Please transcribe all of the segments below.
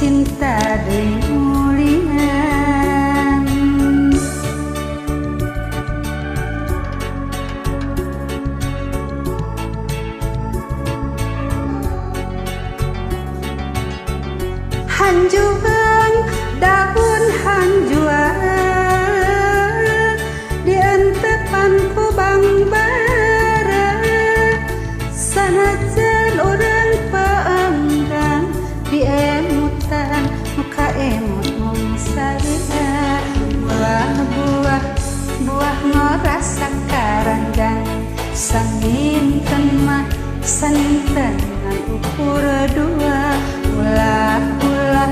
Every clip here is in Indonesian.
cinta deui mulian. Hanjuan daun hanjuan dientepan ku bang bara, sanajan urang paenggang diemutan muka emut mung sarua. Buah-buah ngorasa karanggang saninten mah saninten ngan ukur dua. Ulah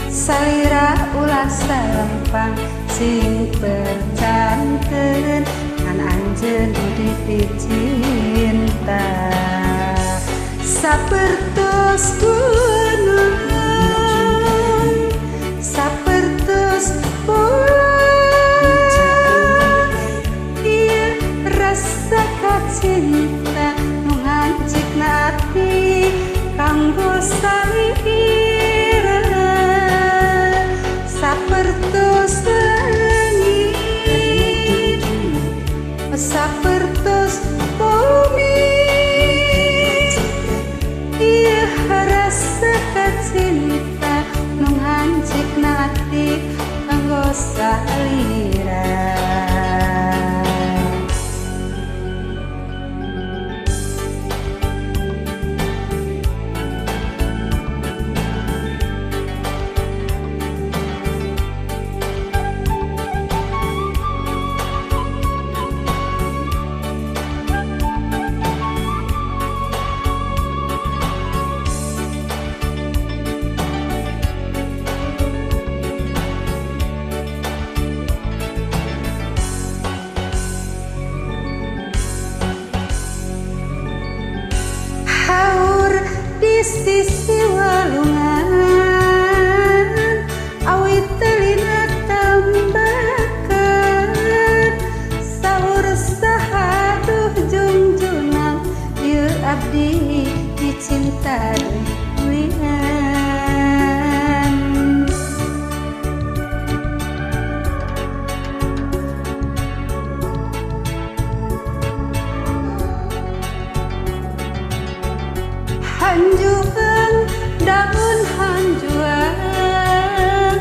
salira ulah salempang sing percankeun ngan anjeun di cinta. Sapertos gunung sapertos bulan, ieu rasa kacinta nu ngancikna ati kanggo salira. Sapertos langit sapertos bumi, ieu rasa kacinta nu ngancikna ati kanggo salira. Sisi walungan awit telina tambakan saur sahaduh jungjunang ieu abdi dicinta deui. Hanjuan daun hanjuan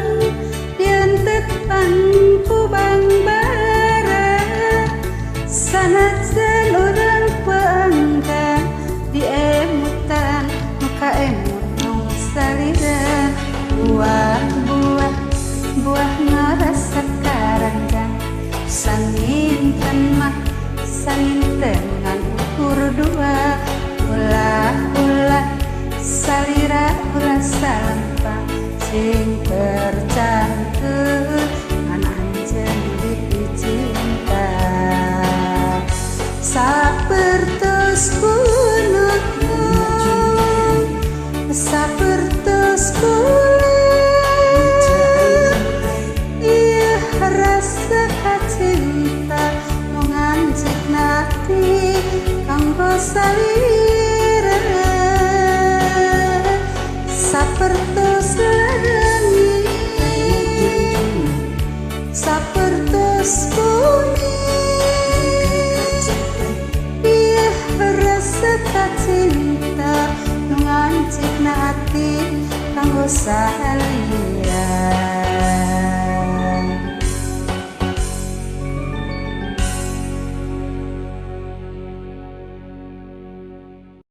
dientepan ku bang bara, sanajan urang paenggang diemutan muka emut mung salira. Buah ngarasa karanggang saninten mah saninten ngan ukur dua. Ulah salira ulah salempang sing percankeun ngan anjeun di cinta. Sapertos gunung sapertos bulan, ieu rasa kacinta nu ngancikna ati kanggo salira. Sapertos langit sapertos bumi, ieu rasa kacinta nu ngancikna ati kanggo salira.